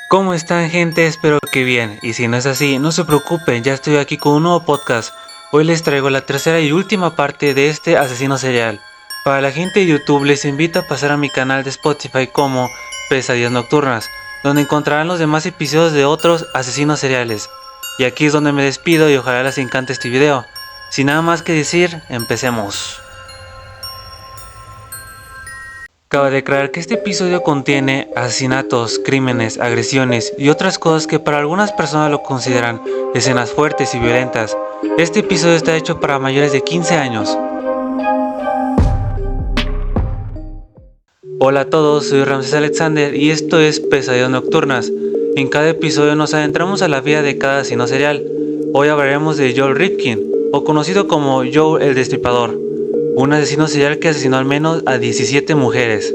¿Cómo están, gente? Espero que bien, y si no es así, no se preocupen, ya estoy aquí con un nuevo podcast. Hoy les traigo la tercera y última parte de este asesino serial. Para la gente de YouTube les invito a pasar a mi canal de Spotify como Pesadillas Nocturnas, donde encontrarán los demás episodios de otros asesinos seriales. Y aquí es donde me despido y ojalá les encante este video. Sin nada más que decir, empecemos. Cabe declarar que este episodio contiene asesinatos, crímenes, agresiones y otras cosas que para algunas personas lo consideran escenas fuertes y violentas. Este episodio está hecho para mayores de 15 años. Hola a todos, soy Ramses Alexander y esto es Pesadillas Nocturnas. En cada episodio nos adentramos a la vida de cada asesino serial. Hoy hablaremos de Joel Rifkin, o conocido como Joel el Destripador, un asesino serial que asesinó al menos a 17 mujeres.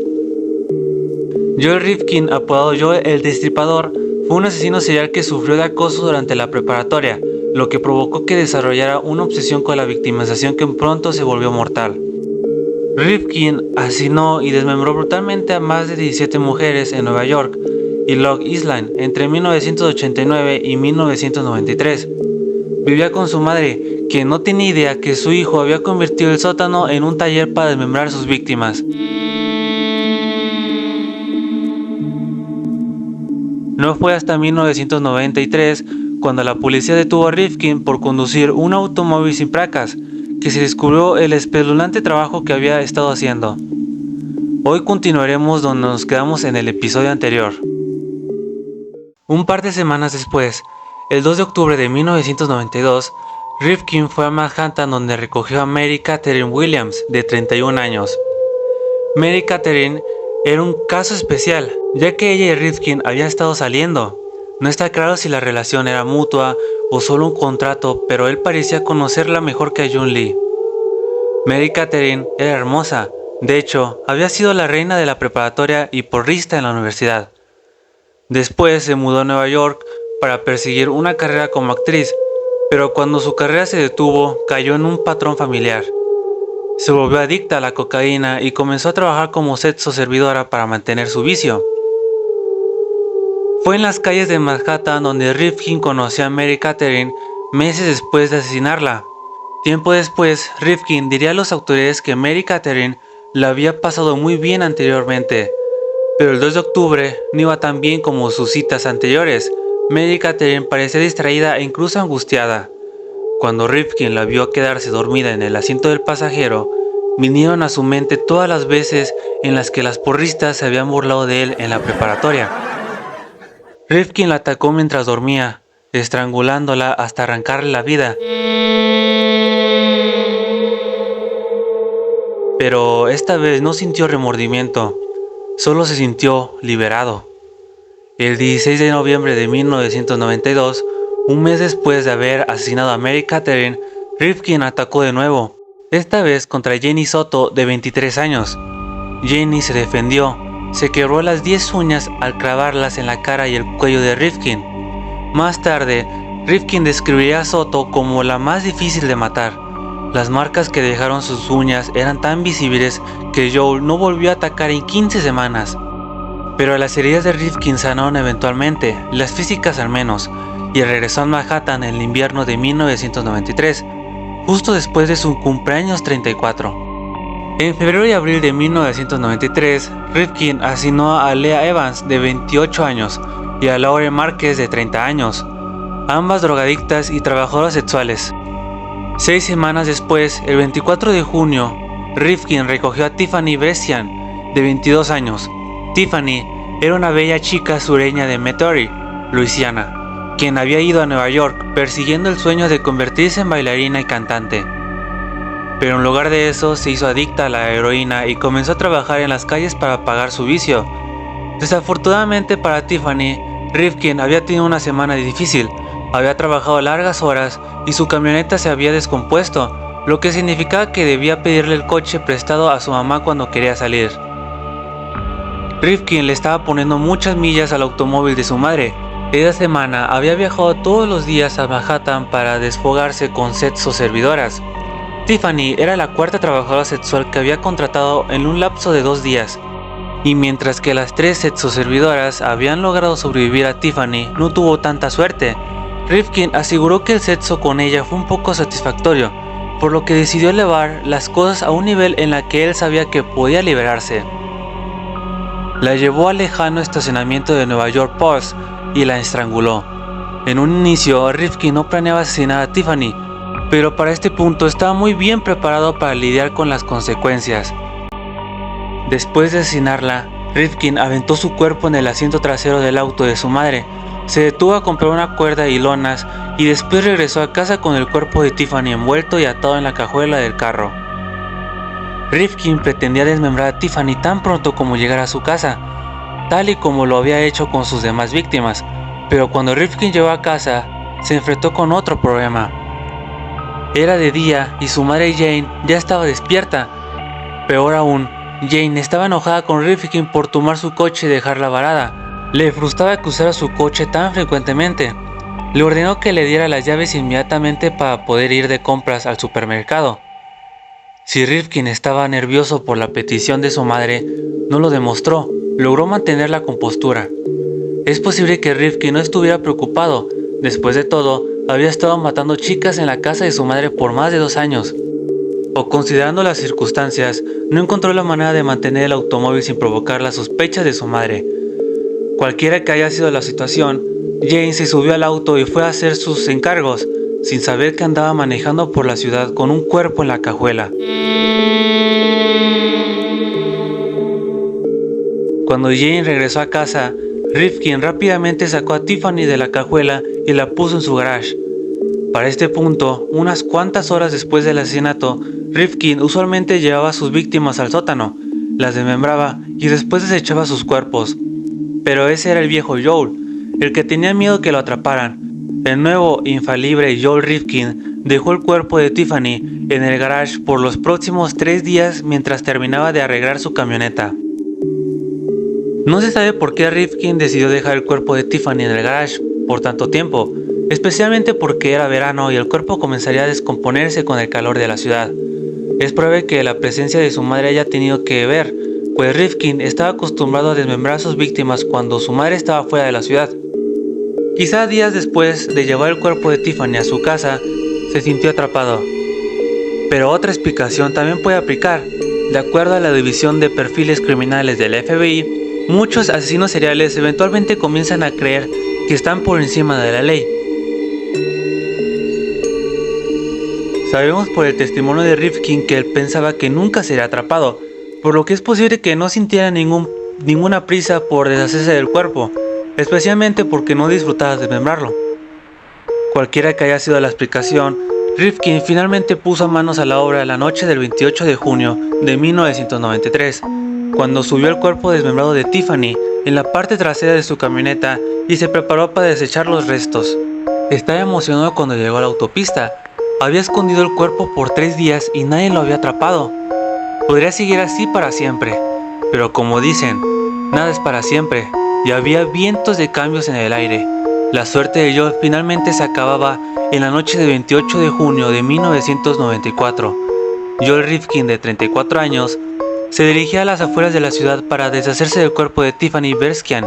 Joel Rifkin, apodado Joel el Destripador, fue un asesino serial que sufrió de acoso durante la preparatoria, lo que provocó que desarrollara una obsesión con la victimización que pronto se volvió mortal. Rifkin asesinó y desmembró brutalmente a más de 17 mujeres en Nueva York y Long Island entre 1989 y 1993. Vivía con su madre, quien no tenía idea que su hijo había convertido el sótano en un taller para desmembrar a sus víctimas. No fue hasta 1993 cuando la policía detuvo a Rifkin por conducir un automóvil sin placas, que se descubrió el espeluznante trabajo que había estado haciendo. Hoy continuaremos donde nos quedamos en el episodio anterior. Un par de semanas después, el 2 de octubre de 1992, Rifkin fue a Manhattan donde recogió a Mary Catherine Williams, de 31 años. Mary Catherine era un caso especial, ya que ella y Rifkin habían estado saliendo. No está claro si la relación era mutua o solo un contrato, pero él parecía conocerla mejor que a June Lee. Mary Catherine era hermosa, de hecho, había sido la reina de la preparatoria y porrista en la universidad. Después se mudó a Nueva York para perseguir una carrera como actriz, pero cuando su carrera se detuvo, cayó en un patrón familiar. Se volvió adicta a la cocaína y comenzó a trabajar como sexo servidora para mantener su vicio. Fue en las calles de Manhattan donde Rifkin conoció a Mary Catherine meses después de asesinarla. Tiempo después, Rifkin diría a las autoridades que Mary Catherine la había pasado muy bien anteriormente, pero el 2 de octubre no iba tan bien como sus citas anteriores. Mary Catherine parecía distraída e incluso angustiada. Cuando Rifkin la vio quedarse dormida en el asiento del pasajero, vinieron a su mente todas las veces en las que las porristas se habían burlado de él en la preparatoria. Rifkin la atacó mientras dormía, estrangulándola hasta arrancarle la vida. Pero esta vez no sintió remordimiento, solo se sintió liberado. El 16 de noviembre de 1992, un mes después de haber asesinado a Mary Catherine, Rifkin atacó de nuevo, esta vez contra Jenny Soto, de 23 años. Jenny se defendió, se quebró las 10 uñas al clavarlas en la cara y el cuello de Rifkin. Más tarde, Rifkin describiría a Soto como la más difícil de matar. Las marcas que dejaron sus uñas eran tan visibles que Joel no volvió a atacar en 15 semanas. Pero las heridas de Rifkin sanaron eventualmente, las físicas al menos, y regresó a Manhattan en el invierno de 1993, justo después de su cumpleaños 34. En febrero y abril de 1993, Rifkin asesinó a Leah Evans, de 28 años, y a Lauren Márquez, de 30 años, ambas drogadictas y trabajadoras sexuales. 6 semanas después, el 24 de junio, Rifkin recogió a Tiffany Brescian, de 22 años. Tiffany era una bella chica sureña de Metairie, Luisiana, quien había ido a Nueva York persiguiendo el sueño de convertirse en bailarina y cantante. Pero en lugar de eso, se hizo adicta a la heroína y comenzó a trabajar en las calles para pagar su vicio. Desafortunadamente para Tiffany, Rifkin había tenido una semana difícil. Había trabajado largas horas y su camioneta se había descompuesto, lo que significaba que debía pedirle el coche prestado a su mamá cuando quería salir. Rifkin le estaba poniendo muchas millas al automóvil de su madre, Esa semana había viajado todos los días a Manhattan para desfogarse con sexo servidoras. Tiffany era la cuarta trabajadora sexual que había contratado en un lapso de 2 días. Y mientras que las 3 sexoservidoras habían logrado sobrevivir a Tiffany, no tuvo tanta suerte. Rifkin aseguró que el sexo con ella fue un poco satisfactorio, por lo que decidió elevar las cosas a un nivel en la que él sabía que podía liberarse. La llevó al lejano estacionamiento de Nueva York Post y la estranguló. En un inicio, Rifkin no planeaba asesinar a Tiffany, pero para este punto estaba muy bien preparado para lidiar con las consecuencias. Después de asesinarla, Rifkin aventó su cuerpo en el asiento trasero del auto de su madre, se detuvo a comprar una cuerda y lonas y después regresó a casa con el cuerpo de Tiffany envuelto y atado en la cajuela del carro. Rifkin pretendía desmembrar a Tiffany tan pronto como llegara a su casa, tal y como lo había hecho con sus demás víctimas, pero cuando Rifkin llegó a casa, se enfrentó con otro problema. Era de día y su madre Jane ya estaba despierta. Peor aún, Jane estaba enojada con Rifkin por tomar su coche y dejarla varada. Le frustraba que usara su coche tan frecuentemente. Le ordenó que le diera las llaves inmediatamente para poder ir de compras al supermercado. Si Rifkin estaba nervioso por la petición de su madre, no lo demostró, logró mantener la compostura. Es posible que Rifkin no estuviera preocupado, después de todo, había estado matando chicas en la casa de su madre por más de 2 años. O considerando las circunstancias, no encontró la manera de mantener el automóvil sin provocar las sospechas de su madre. Cualquiera que haya sido la situación, Jane se subió al auto y fue a hacer sus encargos, sin saber que andaba manejando por la ciudad con un cuerpo en la cajuela. Cuando Jane regresó a casa, Rifkin rápidamente sacó a Tiffany de la cajuela y la puso en su garage. Para este punto, unas cuantas horas después del asesinato, Rifkin usualmente llevaba a sus víctimas al sótano, las desmembraba y después desechaba sus cuerpos. Pero ese era el viejo Joel, el que tenía miedo que lo atraparan. El nuevo, infalible Joel Rifkin dejó el cuerpo de Tiffany en el garage por los próximos 3 días mientras terminaba de arreglar su camioneta. No se sabe por qué Rifkin decidió dejar el cuerpo de Tiffany en el garage por tanto tiempo, especialmente porque era verano y el cuerpo comenzaría a descomponerse con el calor de la ciudad. Es probable que la presencia de su madre haya tenido que ver, pues Rifkin estaba acostumbrado a desmembrar a sus víctimas cuando su madre estaba fuera de la ciudad. Quizá días después de llevar el cuerpo de Tiffany a su casa, se sintió atrapado. Pero otra explicación también puede aplicar. De acuerdo a la División de Perfiles Criminales del FBI, muchos asesinos seriales eventualmente comienzan a creer que están por encima de la ley. Sabemos por el testimonio de Rifkin que él pensaba que nunca sería atrapado, por lo que es posible que no sintiera ninguna prisa por deshacerse del cuerpo, especialmente porque no disfrutaba de desmembrarlo. Cualquiera que haya sido la explicación, Rifkin finalmente puso manos a la obra la noche del 28 de junio de 1993, cuando subió el cuerpo desmembrado de Tiffany en la parte trasera de su camioneta y se preparó para desechar los restos. Estaba emocionado cuando llegó a la autopista. Había escondido el cuerpo por 3 días y nadie lo había atrapado. Podría seguir así para siempre, pero como dicen, nada es para siempre, y había vientos de cambios en el aire. La suerte de Joel finalmente se acababa en la noche del 28 de junio de 1994. Joel Rifkin, de 34 años, se dirigía a las afueras de la ciudad para deshacerse del cuerpo de Tiffany Berskian.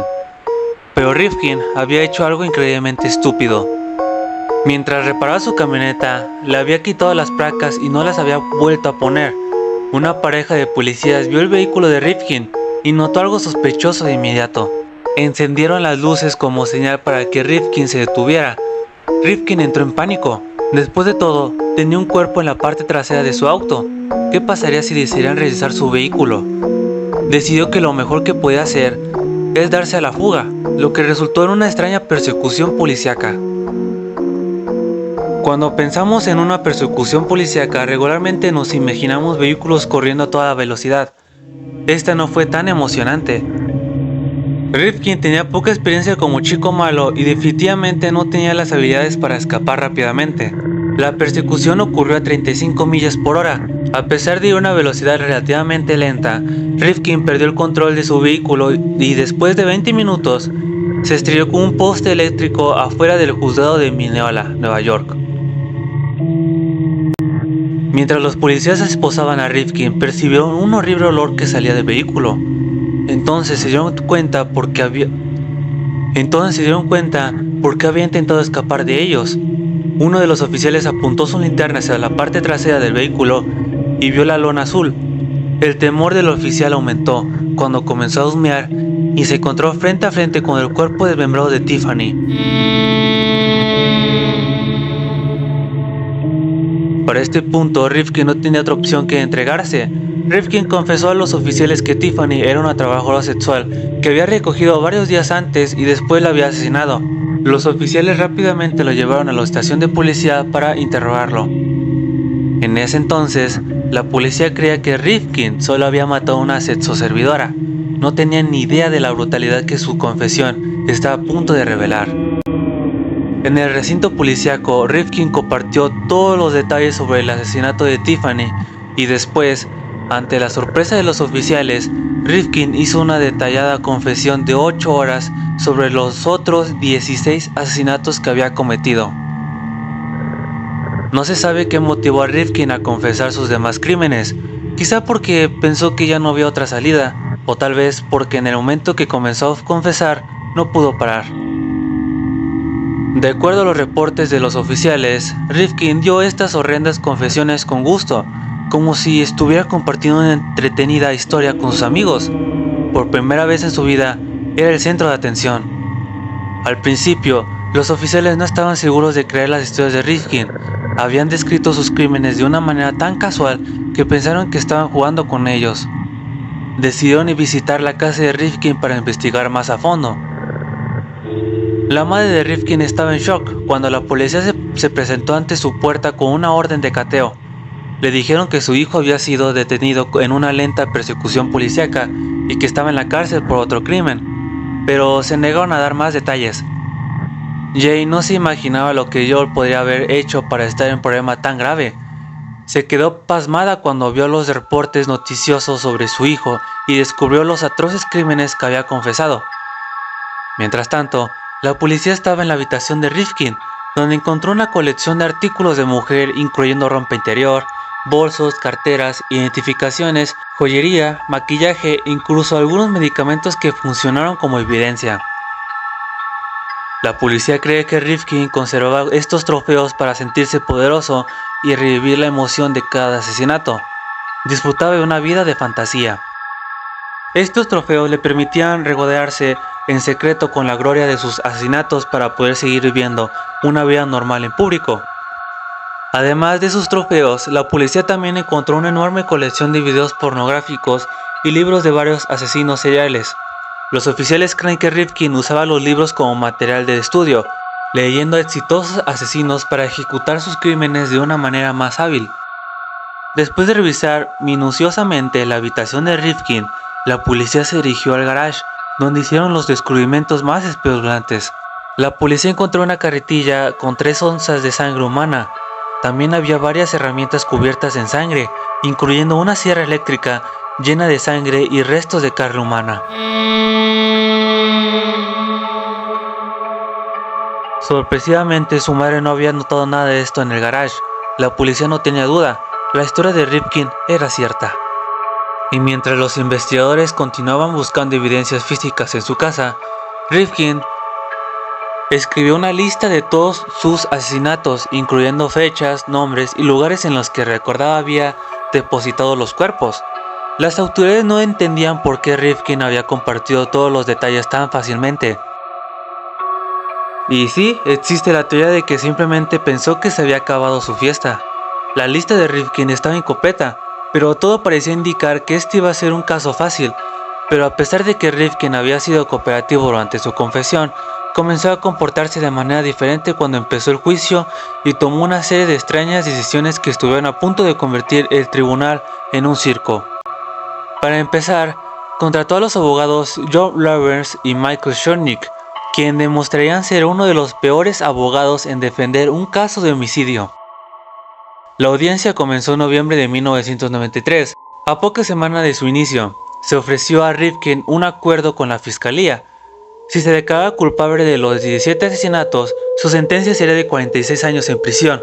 Pero Rifkin había hecho algo increíblemente estúpido. Mientras reparaba su camioneta, le había quitado las placas y no las había vuelto a poner. Una pareja de policías vio el vehículo de Rifkin y notó algo sospechoso de inmediato. Encendieron las luces como señal para que Rifkin se detuviera. Rifkin entró en pánico. Después de todo, tenía un cuerpo en la parte trasera de su auto. ¿Qué pasaría si decidieran revisar su vehículo? Decidió que lo mejor que podía hacer es darse a la fuga, lo que resultó en una extraña persecución policíaca. Cuando pensamos en una persecución policíaca, regularmente nos imaginamos vehículos corriendo a toda velocidad. Esta no fue tan emocionante. Rifkin tenía poca experiencia como chico malo y definitivamente no tenía las habilidades para escapar rápidamente. La persecución ocurrió a 35 millas por hora. A pesar de una velocidad relativamente lenta, Rifkin perdió el control de su vehículo y después de 20 minutos, se estrelló con un poste eléctrico afuera del juzgado de Mineola, Nueva York. Mientras los policías esposaban a Rifkin, percibieron un horrible olor que salía del vehículo. Entonces se dieron cuenta porque había intentado escapar de ellos. Uno de los oficiales apuntó su linterna hacia la parte trasera del vehículo y vio la lona azul. El temor del oficial aumentó cuando comenzó a husmear y se encontró frente a frente con el cuerpo desmembrado de Tiffany. Para este punto, Rifkin no tenía otra opción que entregarse. Rifkin confesó a los oficiales que Tiffany era una trabajadora sexual que había recogido varios días antes y después la había asesinado. Los oficiales rápidamente lo llevaron a la estación de policía para interrogarlo. En ese entonces, la policía creía que Rifkin solo había matado a una sexoservidora. No tenían ni idea de la brutalidad que su confesión estaba a punto de revelar. En el recinto policíaco, Rifkin compartió todos los detalles sobre el asesinato de Tiffany y después, ante la sorpresa de los oficiales, Rifkin hizo una detallada confesión de 8 horas sobre los otros 16 asesinatos que había cometido. No se sabe qué motivó a Rifkin a confesar sus demás crímenes, quizá porque pensó que ya no había otra salida, o tal vez porque en el momento que comenzó a confesar no pudo parar. De acuerdo a los reportes de los oficiales, Rifkin dio estas horrendas confesiones con gusto, como si estuviera compartiendo una entretenida historia con sus amigos. Por primera vez en su vida, era el centro de atención. Al principio, los oficiales no estaban seguros de creer las historias de Rifkin. Habían descrito sus crímenes de una manera tan casual que pensaron que estaban jugando con ellos. Decidieron visitar la casa de Rifkin para investigar más a fondo. La madre de Rifkin estaba en shock cuando la policía se presentó ante su puerta con una orden de cateo. Le dijeron que su hijo había sido detenido en una lenta persecución policíaca y que estaba en la cárcel por otro crimen, pero se negaron a dar más detalles. Jay no se imaginaba lo que Joel podría haber hecho para estar en un problema tan grave. Se quedó pasmada cuando vio los reportes noticiosos sobre su hijo y descubrió los atroces crímenes que había confesado. Mientras tanto, la policía estaba en la habitación de Rifkin, donde encontró una colección de artículos de mujer incluyendo ropa interior, bolsos, carteras, identificaciones, joyería, maquillaje e incluso algunos medicamentos que funcionaron como evidencia. La policía cree que Rifkin conservaba estos trofeos para sentirse poderoso y revivir la emoción de cada asesinato. Disfrutaba de una vida de fantasía. Estos trofeos le permitían regodearse en secreto con la gloria de sus asesinatos para poder seguir viviendo una vida normal en público. Además de sus trofeos, la policía también encontró una enorme colección de videos pornográficos y libros de varios asesinos seriales. Los oficiales creen que Rifkin usaba los libros como material de estudio, leyendo a exitosos asesinos para ejecutar sus crímenes de una manera más hábil. Después de revisar minuciosamente la habitación de Rifkin, la policía se dirigió al garage, donde hicieron los descubrimientos más espeluznantes. La policía encontró una carretilla con 3 onzas de sangre humana. También había varias herramientas cubiertas en sangre, incluyendo una sierra eléctrica llena de sangre y restos de carne humana. Sorpresivamente, su madre no había notado nada de esto en el garage. La policía no tenía duda, la historia de Rifkin era cierta. Y mientras los investigadores continuaban buscando evidencias físicas en su casa, Rifkin escribió una lista de todos sus asesinatos, incluyendo fechas, nombres y lugares en los que recordaba había depositado los cuerpos. Las autoridades no entendían por qué Rifkin había compartido todos los detalles tan fácilmente. Y sí, existe la teoría de que simplemente pensó que se había acabado su fiesta. La lista de Rifkin estaba incompleta, pero todo parecía indicar que este iba a ser un caso fácil. Pero a pesar de que Rifkin había sido cooperativo durante su confesión, comenzó a comportarse de manera diferente cuando empezó el juicio y tomó una serie de extrañas decisiones que estuvieron a punto de convertir el tribunal en un circo. Para empezar, contrató a los abogados John Lawrence y Michael Chornick, quienes demostrarían ser uno de los peores abogados en defender un caso de homicidio. La audiencia comenzó en noviembre de 1993. A pocas semanas de su inicio, se ofreció a Rifkin un acuerdo con la fiscalía. Si se declaraba culpable de los 17 asesinatos, su sentencia sería de 46 años en prisión,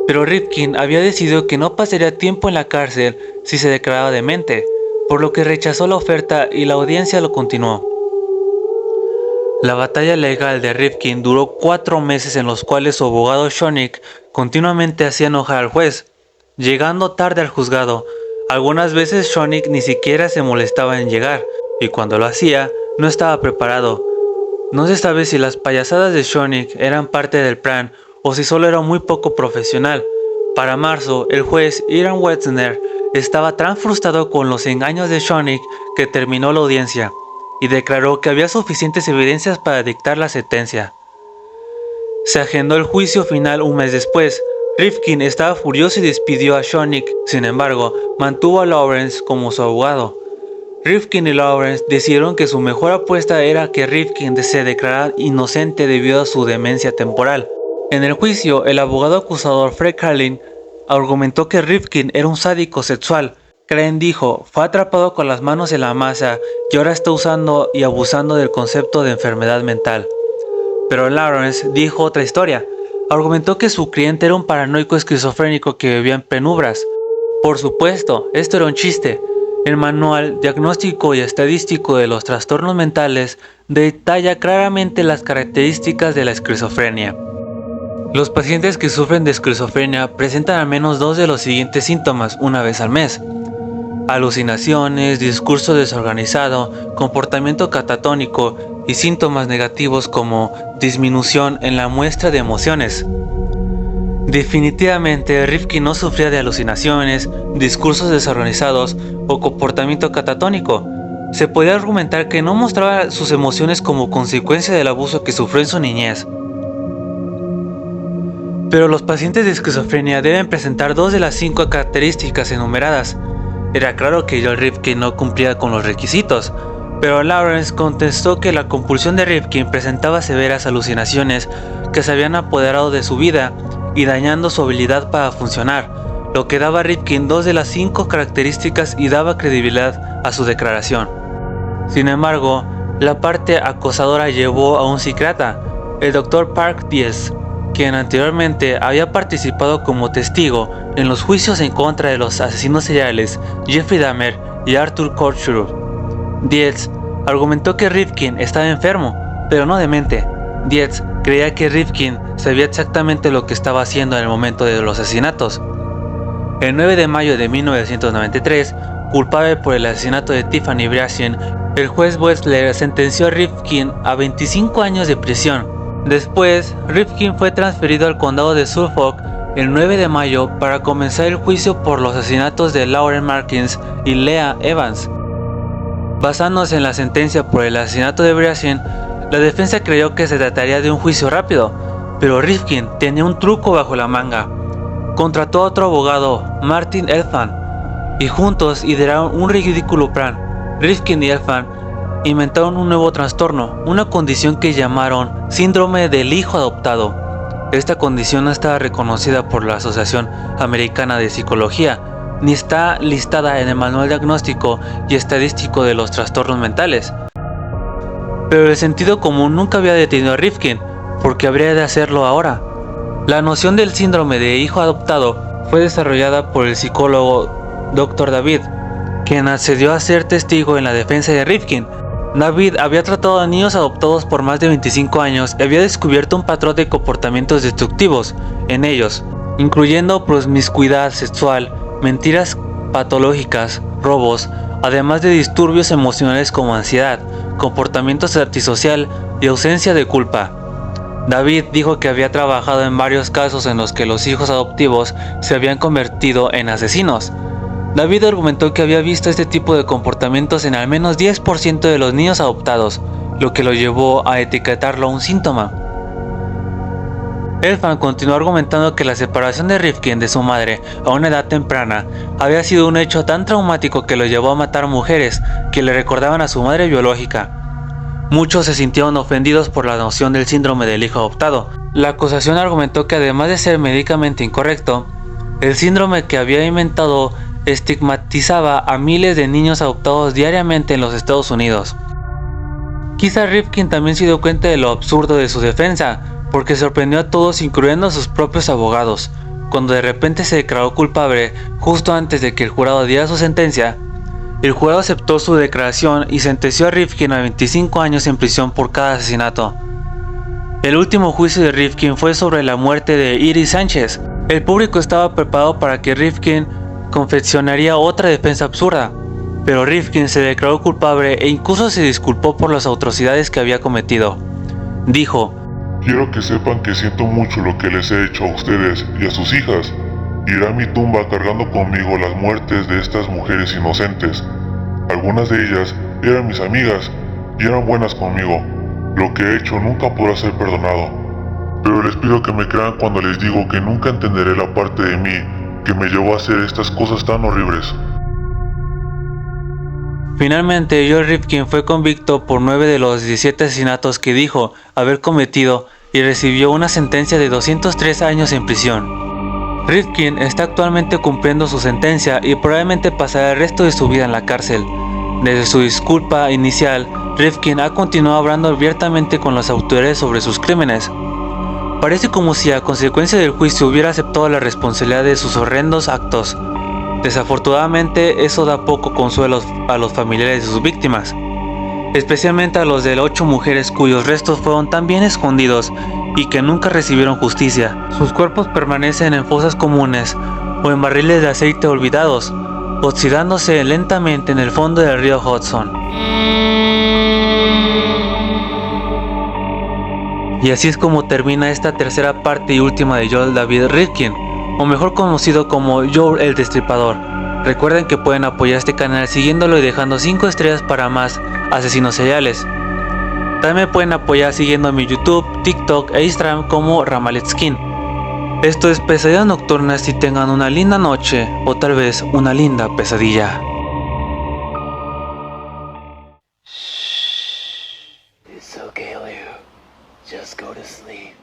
pero Rifkin había decidido que no pasaría tiempo en la cárcel si se declaraba demente, por lo que rechazó la oferta y la audiencia lo continuó. La batalla legal de Rifkin duró 4 meses en los cuales su abogado Schoenig continuamente hacía enojar al juez, llegando tarde al juzgado. Algunas veces Schoenig ni siquiera se molestaba en llegar, y cuando lo hacía, no estaba preparado. No se sabe si las payasadas de Schoenig eran parte del plan o si solo era muy poco profesional. Para marzo, el juez Iran Wetzner estaba tan frustrado con los engaños de Schoenig que terminó la audiencia y declaró que había suficientes evidencias para dictar la sentencia. Se agendó el juicio final un mes después. Rifkin estaba furioso y despidió a Schoenig. Sin embargo, mantuvo a Lawrence como su abogado. Rifkin y Lawrence decidieron que su mejor apuesta era que Rifkin se declarara inocente debido a su demencia temporal. En el juicio, el abogado acusador Fred Carlin argumentó que Rifkin era un sádico sexual. Carlin dijo, fue atrapado con las manos en la masa y ahora está usando y abusando del concepto de enfermedad mental. Pero Lawrence dijo otra historia. Argumentó que su cliente era un paranoico esquizofrénico que vivía en penumbras. Por supuesto, esto era un chiste. El Manual Diagnóstico y Estadístico de los Trastornos Mentales detalla claramente las características de la esquizofrenia. Los pacientes que sufren de esquizofrenia presentan al menos 2 de los siguientes síntomas una vez al mes: alucinaciones, discurso desorganizado, comportamiento catatónico y síntomas negativos como disminución en la muestra de emociones. Definitivamente, Rifkin no sufría de alucinaciones, discursos desorganizados o comportamiento catatónico. Se podía argumentar que no mostraba sus emociones como consecuencia del abuso que sufrió en su niñez. Pero los pacientes de esquizofrenia deben presentar 2 de las 5 características enumeradas. Era claro que Joel Rifkin no cumplía con los requisitos, pero Lawrence contestó que la compulsión de Rifkin presentaba severas alucinaciones que se habían apoderado de su vida y dañando su habilidad para funcionar, lo que daba a Rifkin 2 de las 5 características y daba credibilidad a su declaración. Sin embargo, la parte acusadora llevó a un psiquiatra, el Dr. Park Diez, quien anteriormente había participado como testigo en los juicios en contra de los asesinos seriales Jeffrey Dahmer y Arthur Koestler. Diez argumentó que Rifkin estaba enfermo, pero no demente. Diez creía que Rifkin sabía exactamente lo que estaba haciendo en el momento de los asesinatos. El 9 de mayo de 1993, culpable por el asesinato de Tiffany Briasien, el juez Wetzler sentenció a Rifkin a 25 años de prisión. Después, Rifkin fue transferido al condado de Suffolk el 9 de mayo para comenzar el juicio por los asesinatos de Lauren Markins y Leah Evans. Basándose en la sentencia por el asesinato de Briasien, la defensa creyó que se trataría de un juicio rápido, pero Rifkin tenía un truco bajo la manga. Contrató a otro abogado, Martin Elfman, y juntos idearon un ridículo plan. Rifkin y Elfman inventaron un nuevo trastorno, una condición que llamaron síndrome del hijo adoptado. Esta condición no estaba reconocida por la Asociación Americana de Psicología, ni está listada en el Manual Diagnóstico y Estadístico de los Trastornos Mentales. Pero el sentido común nunca había detenido a Rifkin, porque habría de hacerlo ahora. La noción del síndrome de hijo adoptado fue desarrollada por el psicólogo Dr. David, quien accedió a ser testigo en la defensa de Rifkin. David había tratado a niños adoptados por más de 25 años y había descubierto un patrón de comportamientos destructivos en ellos, incluyendo promiscuidad sexual, mentiras patológicas, robos, además de disturbios emocionales como ansiedad, comportamiento antisocial y ausencia de culpa. David dijo que había trabajado en varios casos en los que los hijos adoptivos se habían convertido en asesinos. David argumentó que había visto este tipo de comportamientos en al menos 10% de los niños adoptados, lo que lo llevó a etiquetarlo un síntoma. Elfman continuó argumentando que la separación de Rifkin de su madre a una edad temprana había sido un hecho tan traumático que lo llevó a matar mujeres que le recordaban a su madre biológica. Muchos se sintieron ofendidos por la noción del síndrome del hijo adoptado. La acusación argumentó que además de ser médicamente incorrecto, el síndrome que había inventado estigmatizaba a miles de niños adoptados diariamente en los Estados Unidos. Quizá Rifkin también se dio cuenta de lo absurdo de su defensa, porque sorprendió a todos incluyendo a sus propios abogados, cuando de repente se declaró culpable justo antes de que el jurado diera su sentencia. El jurado aceptó su declaración y sentenció a Rifkin a 25 años en prisión por cada asesinato. El último juicio de Rifkin fue sobre la muerte de Iris Sánchez. El público estaba preparado para que Rifkin confeccionaría otra defensa absurda, pero Rifkin se declaró culpable e incluso se disculpó por las atrocidades que había cometido. Dijo: Quiero que sepan que siento mucho lo que les he hecho a ustedes y a sus hijas. Iré a mi tumba cargando conmigo las muertes de estas mujeres inocentes. Algunas de ellas eran mis amigas y eran buenas conmigo. Lo que he hecho nunca podrá ser perdonado. Pero les pido que me crean cuando les digo que nunca entenderé la parte de mí que me llevó a hacer estas cosas tan horribles. Finalmente, Joel Rifkin fue convicto por 9 de los 17 asesinatos que dijo haber cometido y recibió una sentencia de 203 años en prisión. Rifkin está actualmente cumpliendo su sentencia y probablemente pasará el resto de su vida en la cárcel. Desde su disculpa inicial, Rifkin ha continuado hablando abiertamente con las autoridades sobre sus crímenes. Parece como si a consecuencia del juicio hubiera aceptado la responsabilidad de sus horrendos actos. Desafortunadamente, eso da poco consuelo a los familiares de sus víctimas, especialmente a los de 8 mujeres cuyos restos fueron tan bien escondidos y que nunca recibieron justicia. Sus cuerpos permanecen en fosas comunes o en barriles de aceite olvidados, oxidándose lentamente en el fondo del río Hudson. Y así es como termina esta tercera parte y última de Joel David Rifkin, o mejor conocido como Joel el Destripador. Recuerden que pueden apoyar este canal siguiéndolo y dejando 5 estrellas para más asesinos seriales. También pueden apoyar siguiendo mi YouTube, TikTok e Instagram como Ramaletskin. Esto es Pesadillas Nocturnas y tengan una linda noche o tal vez una linda pesadilla. It's okay, Lou. Just go to sleep.